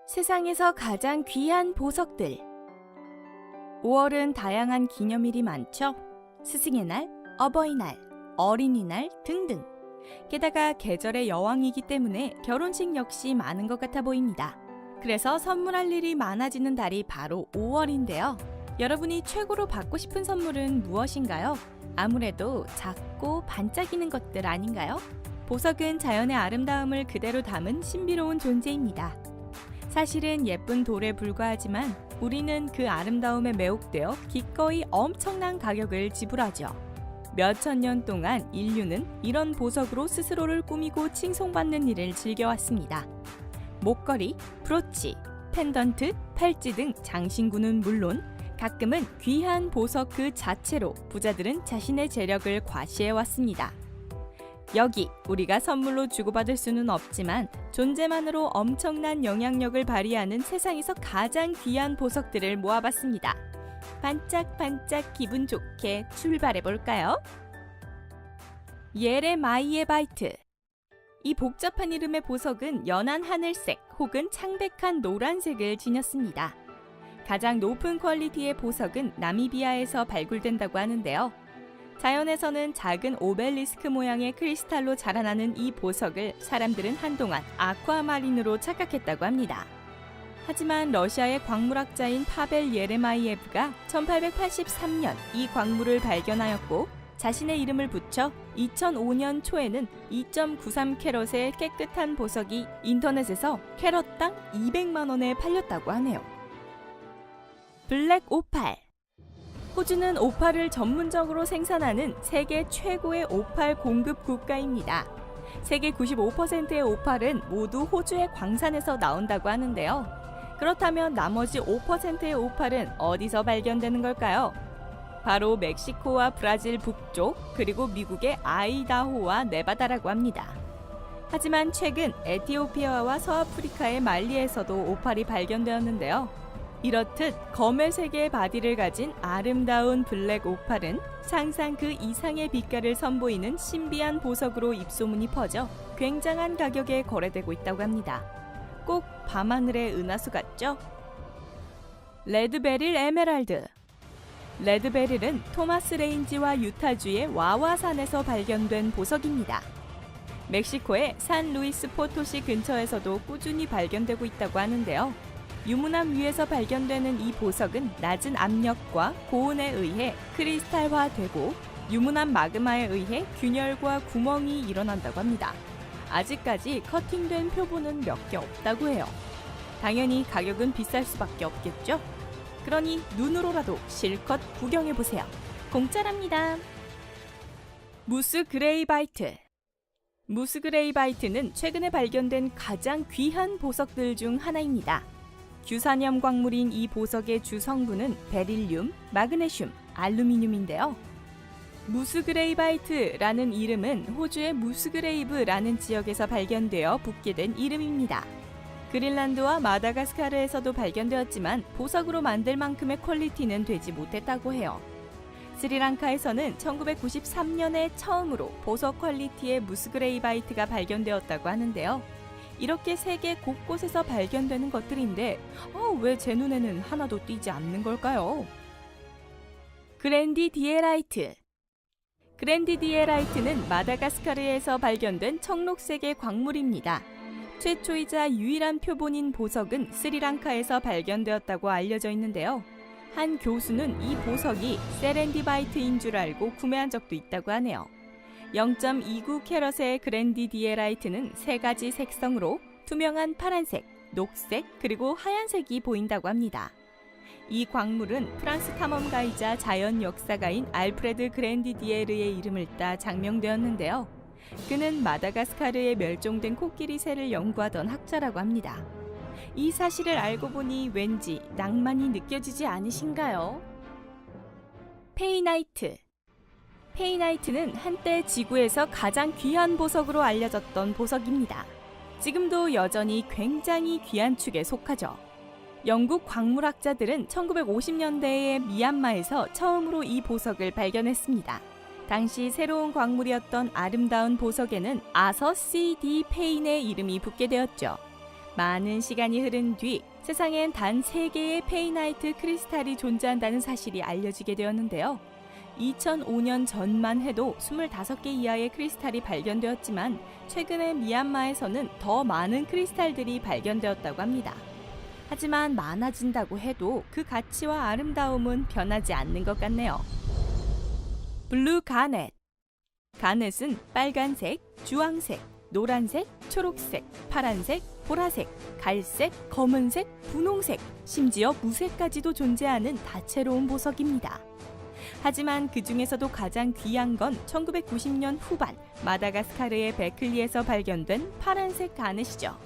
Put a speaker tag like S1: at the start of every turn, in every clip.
S1: 세상에서 가장 귀한 보석들. 5월은 다양한 기념일이 많죠. 스승의 날, 어버이날, 어린이날 등등. 게다가 계절의 여왕이기 때문에 결혼식 역시 많은 것 같아 보입니다. 그래서 선물할 일이 많아지는 달이 바로 5월인데요. 여러분이 최고로 받고 싶은 선물은 무엇인가요? 아무래도 작고 반짝이는 것들 아닌가요? 보석은 자연의 아름다움을 그대로 담은 신비로운 존재입니다. 사실은 예쁜 돌에 불과하지만 우리는 그 아름다움에 매혹되어 기꺼이 엄청난 가격을 지불하죠. 몇천 년 동안 인류는 이런 보석으로 스스로를 꾸미고 칭송받는 일을 즐겨왔습니다. 목걸이, 브로치, 펜던트, 팔찌 등 장신구는 물론 가끔은 귀한 보석 그 자체로 부자들은 자신의 재력을 과시해왔습니다. 여기 우리가 선물로 주고받을 수는 없지만 존재만으로 엄청난 영향력을 발휘하는 세상에서 가장 귀한 보석들을 모아봤습니다. 반짝반짝 기분 좋게 출발해볼까요? 예레마이에바이트. 이 복잡한 이름의 보석은 연한 하늘색 혹은 창백한 노란색을 지녔습니다. 가장 높은 퀄리티의 보석은 나미비아에서 발굴된다고 하는데요. 자연에서는 작은 오벨리스크 모양의 크리스탈로 자라나는 이 보석을 사람들은 한동안 아쿠아마린으로 착각했다고 합니다. 하지만 러시아의 광물학자인 파벨 예레마이예브가 1883년 이 광물을 발견하였고 자신의 이름을 붙여 2005년 초에는 2.93 캐럿의 깨끗한 보석이 인터넷에서 캐럿당 200만 원에 팔렸다고 하네요. 블랙 오팔. 호주는 오팔을 전문적으로 생산하는 세계 최고의 오팔 공급 국가입니다. 세계 95%의 오팔은 모두 호주의 광산에서 나온다고 하는데요. 그렇다면 나머지 5%의 오팔은 어디서 발견되는 걸까요? 바로 멕시코와 브라질 북쪽, 그리고 미국의 아이다호와 네바다라고 합니다. 하지만 최근 에티오피아와 서아프리카의 말리에서도 오팔이 발견되었는데요. 이렇듯 검의색의 바디를 가진 아름다운 블랙 오팔은 상상 그 이상의 빛깔을 선보이는 신비한 보석으로 입소문이 퍼져 굉장한 가격에 거래되고 있다고 합니다. 꼭 밤하늘의 은하수 같죠? 레드베릴 에메랄드. 레드베릴은 토마스 레인지와 유타주의 와와산에서 발견된 보석입니다. 멕시코의 산루이스 포토시 근처에서도 꾸준히 발견되고 있다고 하는데요. 유문암 위에서 발견되는 이 보석은 낮은 압력과 고온에 의해 크리스탈화되고 유문암 마그마에 의해 균열과 구멍이 일어난다고 합니다. 아직까지 커팅된 표본은 몇 개 없다고 해요. 당연히 가격은 비쌀 수밖에 없겠죠? 그러니 눈으로라도 실컷 구경해보세요. 공짜랍니다. 무스 그레이바이트. 무스 그레이바이트는 최근에 발견된 가장 귀한 보석들 중 하나입니다. 규산염 광물인 이 보석의 주 성분은 베릴륨, 마그네슘, 알루미늄인데요. 무스그레이바이트라는 이름은 호주의 무스그레이브라는 지역에서 발견되어 붙게 된 이름입니다. 그린란드와 마다가스카르에서도 발견되었지만 보석으로 만들 만큼의 퀄리티는 되지 못했다고 해요. 스리랑카에서는 1993년에 처음으로 보석 퀄리티의 무스그레이바이트가 발견되었다고 하는데요. 이렇게 세계 곳곳에서 발견되는 것들인데 왜 제 눈에는 하나도 띄지 않는 걸까요? 그랜디디에라이트. 그랜디디에라이트는 마다가스카르에서 발견된 청록색의 광물입니다. 최초이자 유일한 표본인 보석은 스리랑카에서 발견되었다고 알려져 있는데요. 한 교수는 이 보석이 세렌디바이트인 줄 알고 구매한 적도 있다고 하네요. 0.29 캐럿의 그랜디디에라이트는 세 가지 색성으로 투명한 파란색, 녹색, 그리고 하얀색이 보인다고 합니다. 이 광물은 프랑스 탐험가이자 자연 역사가인 알프레드 그랜디디에르의 이름을 따 장명되었는데요. 그는 마다가스카르에 멸종된 코끼리 새를 연구하던 학자라고 합니다. 이 사실을 알고 보니 왠지 낭만이 느껴지지 않으신가요? 페이나이트. 페이나이트는 한때 지구에서 가장 귀한 보석으로 알려졌던 보석입니다. 지금도 여전히 굉장히 귀한 축에 속하죠. 영국 광물학자들은 1950년대에 미얀마에서 처음으로 이 보석을 발견했습니다. 당시 새로운 광물이었던 아름다운 보석에는 아서 C.D. 페인의 이름이 붙게 되었죠. 많은 시간이 흐른 뒤 세상엔 단 3개의 페이나이트 크리스탈이 존재한다는 사실이 알려지게 되었는데요. 2005년 전만 해도 25개 이하의 크리스탈이 발견되었지만 최근에 미얀마에서는 더 많은 크리스탈들이 발견되었다고 합니다. 하지만 많아진다고 해도 그 가치와 아름다움은 변하지 않는 것 같네요. 블루 가넷. 가넷은 빨간색, 주황색, 노란색, 초록색, 파란색, 보라색, 갈색, 검은색, 분홍색, 심지어 무색까지도 존재하는 다채로운 보석입니다. 하지만 그 중에서도 가장 귀한 건 1990년 후반 마다가스카르의 베클리에서 발견된 파란색 가넷이죠.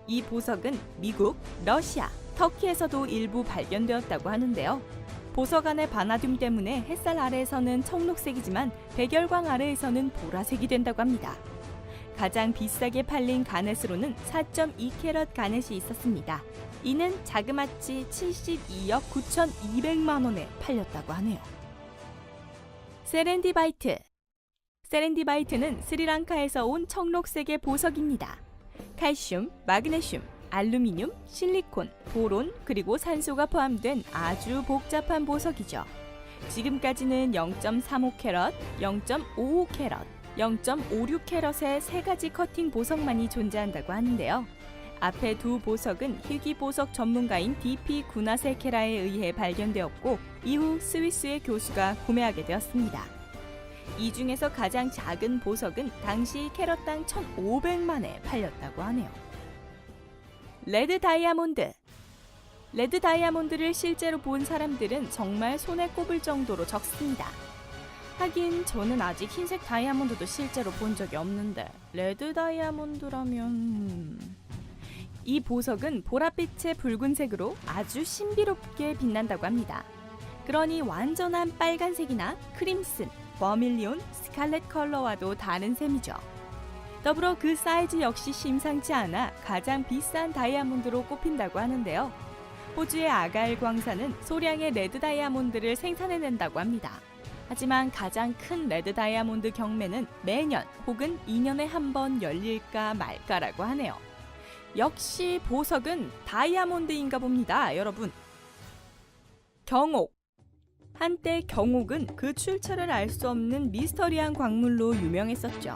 S1: 이 보석은 미국, 러시아, 터키에서도 일부 발견되었다고 하는데요. 보석 안의 바나듐 때문에 햇살 아래에서는 청록색이지만 백열광 아래에서는 보라색이 된다고 합니다. 가장 비싸게 팔린 가넷으로는 4.2캐럿 가넷이 있었습니다. 이는 자그마치 72억 9,200만 원에 팔렸다고 하네요. 세렌디바이트. 세렌디바이트는 스리랑카에서 온 청록색의 보석입니다. 칼슘, 마그네슘, 알루미늄, 실리콘, 보론, 그리고 산소가 포함된 아주 복잡한 보석이죠. 지금까지는 0.35캐럿, 0.55캐럿, 0.56캐럿의 3가지 커팅 보석만이 존재한다고 하는데요. 앞에 두 보석은 희귀 보석 전문가인 D.P. 구나세케라에 의해 발견되었고 이후 스위스의 교수가 구매하게 되었습니다. 이 중에서 가장 작은 보석은 당시 캐럿당 1,500만에 팔렸다고 하네요. 레드 다이아몬드. 레드 다이아몬드를 실제로 본 사람들은 정말 손에 꼽을 정도로 적습니다. 하긴 저는 아직 흰색 다이아몬드도 실제로 본 적이 없는데 레드 다이아몬드라면... 이 보석은 보랏빛의 붉은색으로 아주 신비롭게 빛난다고 합니다. 그러니 완전한 빨간색이나 크림슨, 버밀리온, 스칼렛 컬러와도 다른 셈이죠. 더불어 그 사이즈 역시 심상치 않아 가장 비싼 다이아몬드로 꼽힌다고 하는데요. 호주의 아갈 광산은 소량의 레드 다이아몬드를 생산해낸다고 합니다. 하지만 가장 큰 레드 다이아몬드 경매는 매년 혹은 2년에 한 번 열릴까 말까라고 하네요. 역시 보석은 다이아몬드인가 봅니다, 여러분. 경옥. 한때 경옥은 그 출처를 알 수 없는 미스터리한 광물로 유명했었죠.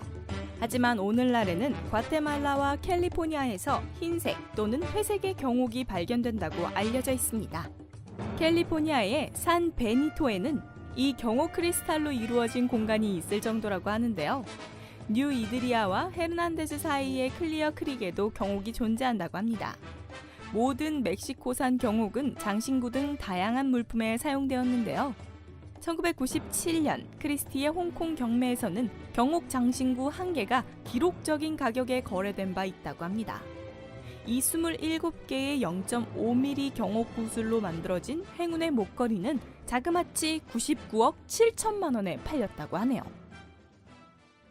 S1: 하지만 오늘날에는 과테말라와 캘리포니아에서 흰색 또는 회색의 경옥이 발견된다고 알려져 있습니다. 캘리포니아의 산 베니토에는 이 경옥 크리스탈로 이루어진 공간이 있을 정도라고 하는데요. 뉴 이드리아와 헤르난데즈 사이의 클리어 크릭에도 경옥이 존재한다고 합니다. 모든 멕시코산 경옥은 장신구 등 다양한 물품에 사용되었는데요. 1997년 크리스티의 홍콩 경매에서는 경옥 장신구 1개가 기록적인 가격에 거래된 바 있다고 합니다. 이 27개의 0.5mm 경옥 구슬로 만들어진 행운의 목걸이는 자그마치 99억 7천만 원에 팔렸다고 하네요.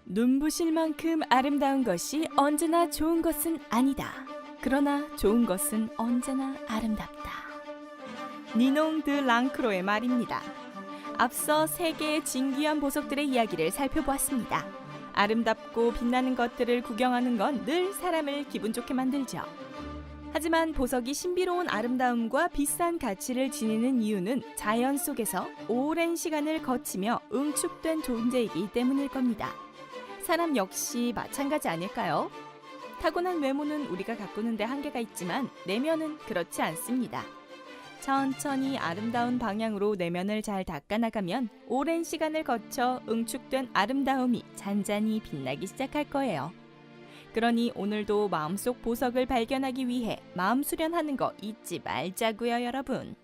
S1: 눈부실 만큼 아름다운 것이 언제나 좋은 것은 아니다. 그러나 좋은 것은 언제나 아름답다. 니농 드 랑크로의 말입니다. 앞서 3개의 진귀한 보석들의 이야기를 살펴보았습니다. 아름답고 빛나는 것들을 구경하는 건 늘 사람을 기분 좋게 만들죠. 하지만 보석이 신비로운 아름다움과 비싼 가치를 지니는 이유는 자연 속에서 오랜 시간을 거치며 응축된 존재이기 때문일 겁니다. 사람 역시 마찬가지 아닐까요? 타고난 외모는 우리가 가꾸는 데 한계가 있지만 내면은 그렇지 않습니다. 천천히 아름다운 방향으로 내면을 잘 닦아나가면 오랜 시간을 거쳐 응축된 아름다움이 잔잔히 빛나기 시작할 거예요. 그러니 오늘도 마음속 보석을 발견하기 위해 마음 수련하는 거 잊지 말자고요, 여러분.